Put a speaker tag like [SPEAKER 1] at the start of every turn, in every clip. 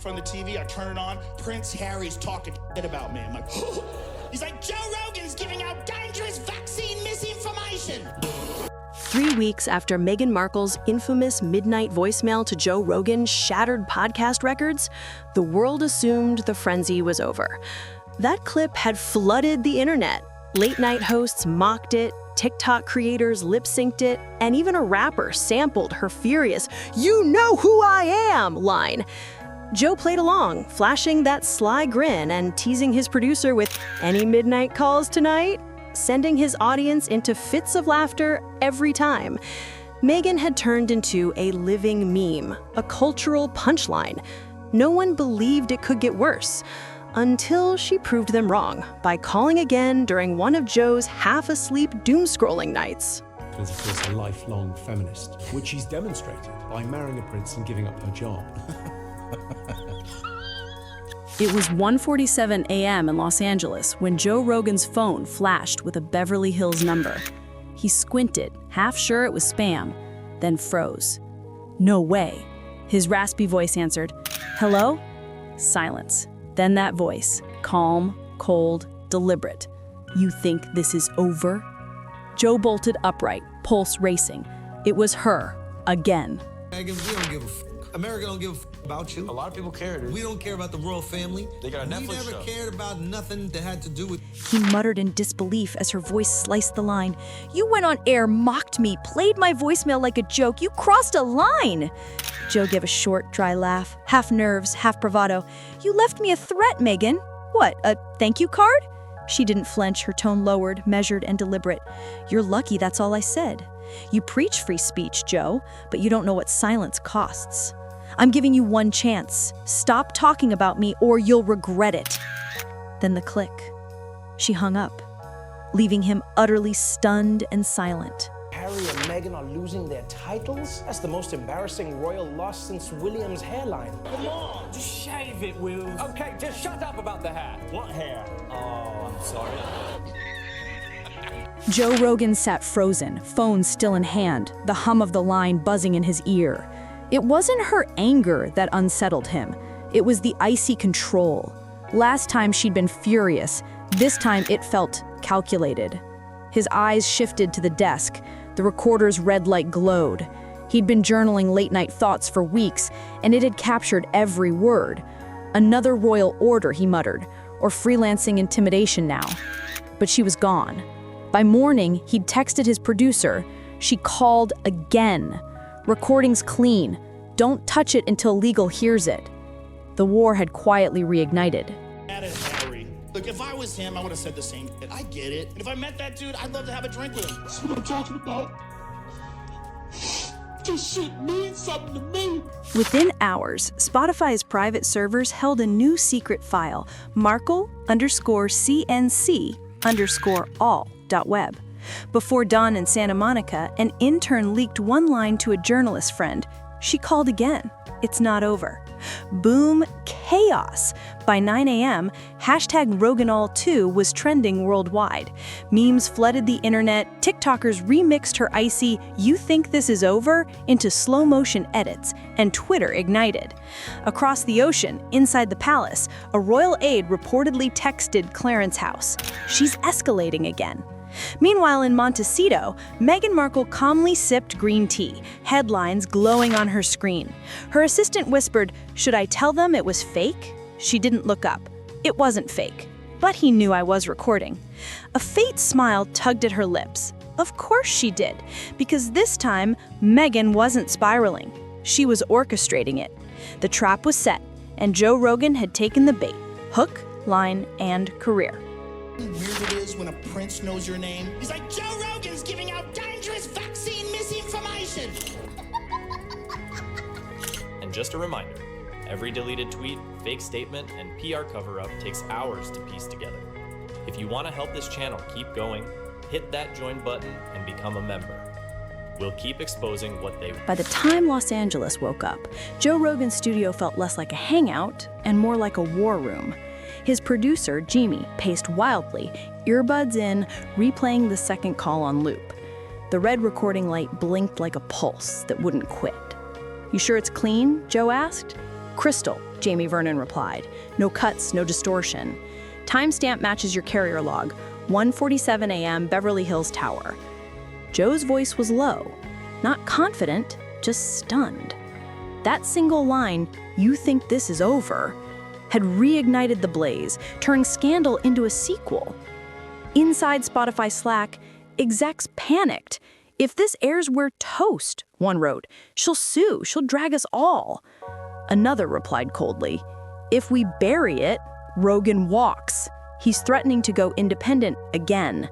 [SPEAKER 1] from the TV, I turn it on. Prince Harry's talking shit about me. I'm like, he's like, Joe Rogan's giving out dangerous vaccine misinformation.
[SPEAKER 2] 3 weeks after Meghan Markle's infamous midnight voicemail to Joe Rogan shattered podcast records, the world assumed the frenzy was over. That clip had flooded the internet. Late-night hosts mocked it, TikTok creators lip-synced it, and even a rapper sampled her furious, "You know who I am" line. Joe played along, flashing that sly grin and teasing his producer with, "Any midnight calls tonight?" sending his audience into fits of laughter every time. Meghan had turned into a living meme, a cultural punchline. No one believed it could get worse, until she proved them wrong by calling again during one of Joe's half-asleep doom-scrolling nights.
[SPEAKER 3] Is, of course, a lifelong feminist, which she's demonstrated by marrying a prince and giving up her job.
[SPEAKER 4] It was 1:47 a.m. in Los Angeles when Joe Rogan's phone flashed with a Beverly Hills number. He squinted, half sure it was spam, then froze. "No way." His raspy voice answered, "Hello?" Silence. Then that voice, calm, cold, deliberate. "You think this is over?" Joe bolted upright, pulse racing. It was her, again.
[SPEAKER 5] Meghan, we don't give a f***. America don't give a f*** about you.
[SPEAKER 6] A lot of people care, dude.
[SPEAKER 5] We don't care about the royal family.
[SPEAKER 6] They got a Netflix show.
[SPEAKER 5] We never cared about nothing that had to do with...
[SPEAKER 4] He muttered in disbelief as her voice sliced the line. "You went on air, mocked me, played my voicemail like a joke. You crossed a line." Joe gave a short, dry laugh, half nerves, half bravado. "You left me a threat, Meghan. What, a thank you card?" She didn't flinch, her tone lowered, measured, and deliberate. "You're lucky that's all I said. You preach free speech, Joe, but you don't know what silence costs. I'm giving you one chance. Stop talking about me or you'll regret it." Then the click. She hung up, leaving him utterly stunned and silent.
[SPEAKER 7] Harry and Meghan are losing their titles? That's the most embarrassing royal loss since William's hairline.
[SPEAKER 6] Come on, just shave it, Will. Okay, just shut up about the hair. What hair? Oh, I'm sorry.
[SPEAKER 4] Joe Rogan sat frozen, phone still in hand, the hum of the line buzzing in his ear. It wasn't her anger that unsettled him. It was the icy control. Last time she'd been furious. This time it felt calculated. His eyes shifted to the desk. The recorder's red light glowed. He'd been journaling late-night thoughts for weeks, and it had captured every word. Another royal order, he muttered, or freelancing intimidation now. But she was gone. By morning, he'd texted his producer. She called again. "Recording's clean. Don't touch it until legal hears it." The war had quietly reignited.
[SPEAKER 1] That is Harry. Look, if I was him, I would have said the same shit. I get it. And if I met that dude, I'd love to have a drink with him. That's what I'm talking about. This shit means something to me.
[SPEAKER 2] Within hours, Spotify's private servers held a new secret file, Markle_CNC_all.web. Before dawn in Santa Monica, an intern leaked one line to a journalist friend. She called again. It's not over. Boom, chaos. By 9 a.m., #RoganAll2 was trending worldwide. Memes flooded the internet, TikTokers remixed her icy "You think this is over" into slow-motion edits, and Twitter ignited. Across the ocean, inside the palace, a royal aide reportedly texted Clarence House. She's escalating again. Meanwhile, in Montecito, Meghan Markle calmly sipped green tea, headlines glowing on her screen. Her assistant whispered, "Should I tell them it was fake?" She didn't look up. It wasn't fake, but he knew I was recording. A faint smile tugged at her lips. Of course she did, because this time, Meghan wasn't spiraling. She was orchestrating it. The trap was set, and Joe Rogan had taken the bait, hook, line, and career.
[SPEAKER 1] Weird it is when a prince knows your name. He's like, Joe Rogan's giving out dangerous vaccine misinformation.
[SPEAKER 8] And just a reminder, every deleted tweet, fake statement, and PR cover-up takes hours to piece together. If you want to help this channel keep going, hit that join button and become a member. We'll keep exposing what they...
[SPEAKER 4] By the time Los Angeles woke up, Joe Rogan's studio felt less like a hangout and more like a war room. His producer, Jimmy, paced wildly, earbuds in, replaying the second call on loop. The red recording light blinked like a pulse that wouldn't quit. "You sure it's clean?" Joe asked. Crystal, Jamie Vernon replied. No cuts, no distortion. Timestamp matches your carrier log, 1:47 a.m., Beverly Hills Tower. Joe's voice was low, not confident, just stunned. That single line, "You think this is over," had reignited the blaze, turning Scandal into a sequel. Inside Spotify Slack, execs panicked. "If this airs, we're toast," one wrote. "She'll sue, she'll drag us all." Another replied coldly, "If we bury it, Rogan walks. He's threatening to go independent again."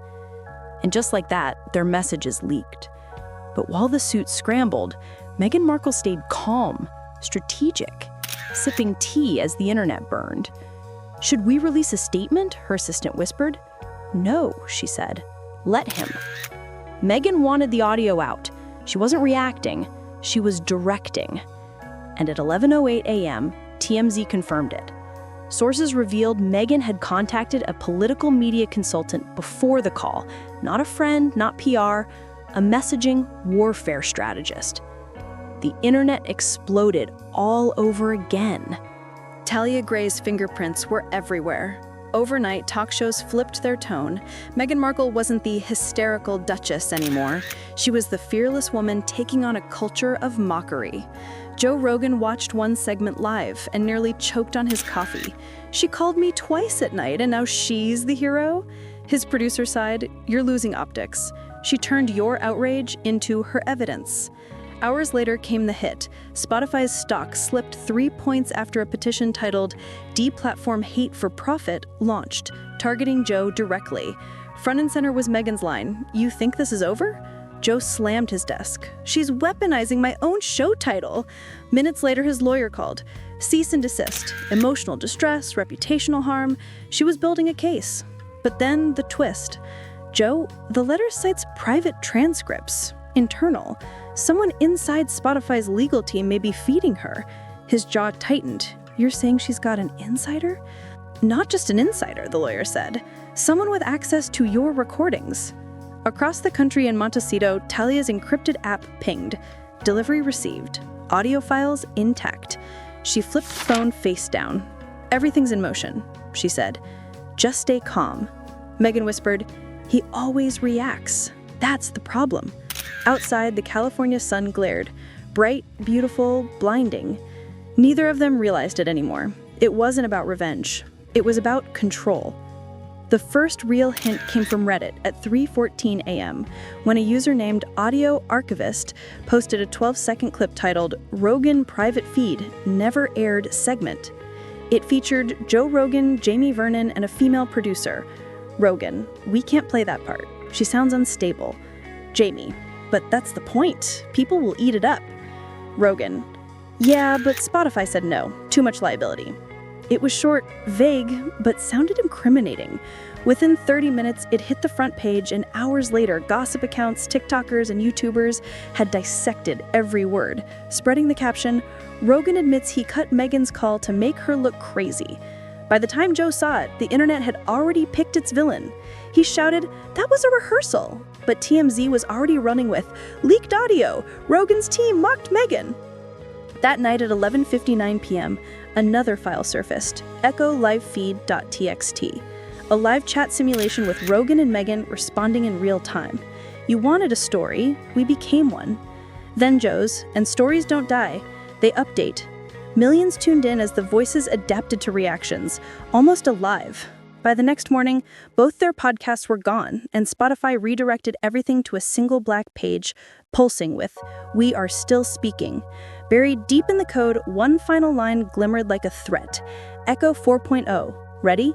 [SPEAKER 4] And just like that, their messages leaked. But while the suit scrambled, Meghan Markle stayed calm, strategic, sipping tea as the internet burned. "Should we release a statement?" her assistant whispered. "No," she said. "Let him." Meghan wanted the audio out. She wasn't reacting, she was directing. And at 11:08 a.m., TMZ confirmed it. Sources revealed Meghan had contacted a political media consultant before the call, not a friend, not PR, a messaging warfare strategist. The internet exploded all over again.
[SPEAKER 2] Talia Gray's fingerprints were everywhere. Overnight, talk shows flipped their tone. Meghan Markle wasn't the hysterical duchess anymore. She was the fearless woman taking on a culture of mockery. Joe Rogan watched one segment live and nearly choked on his coffee. "She called me twice at night and now she's the hero?" His producer sighed, "You're losing optics. She turned your outrage into her evidence." Hours later came the hit. Spotify's stock slipped 3 points after a petition titled "Deplatform Hate for Profit" launched, targeting Joe directly. Front and center was Meghan's line, "You think this is over?" Joe slammed his desk. "She's weaponizing my own show title." Minutes later, his lawyer called. Cease and desist, emotional distress, reputational harm. She was building a case. But then the twist. "Joe, the letter cites private transcripts, internal. Someone inside Spotify's legal team may be feeding her." His jaw tightened. "You're saying she's got an insider?" "Not just an insider," the lawyer said. "Someone with access to your recordings." Across the country in Montecito, Talia's encrypted app pinged. Delivery received. Audio files intact. She flipped the phone face down. "Everything's in motion," she said. "Just stay calm." Meghan whispered, "He always reacts. That's the problem." Outside, the California sun glared. Bright, beautiful, blinding. Neither of them realized it anymore. It wasn't about revenge. It was about control. The first real hint came from Reddit at 3:14 a.m. when a user named Audio Archivist posted a 12-second clip titled "Rogan Private Feed Never Aired Segment." It featured Joe Rogan, Jamie Vernon, and a female producer. Rogan, "We can't play that part. She sounds unstable." Jamie, "But that's the point. People will eat it up." Rogan, "Yeah, but Spotify said no. Too much liability." It was short, vague, but sounded incriminating. Within 30 minutes, it hit the front page, and hours later, gossip accounts, TikTokers, and YouTubers had dissected every word, spreading the caption, "Rogan admits he cut Meghan's call to make her look crazy." By the time Joe saw it, the internet had already picked its villain. He shouted, "That was a rehearsal." But TMZ was already running with, "Leaked audio! Rogan's team mocked Meghan!" That night at 11:59 p.m., another file surfaced, echolivefeed.txt, a live chat simulation with Rogan and Meghan responding in real time. You wanted a story, we became one. Then Joe's, and stories don't die, they update. Millions tuned in as the voices adapted to reactions, almost alive. By the next morning, both their podcasts were gone, and Spotify redirected everything to a single black page, pulsing with, "We are still speaking." Buried deep in the code, one final line glimmered like a threat. Echo 4.0. Ready?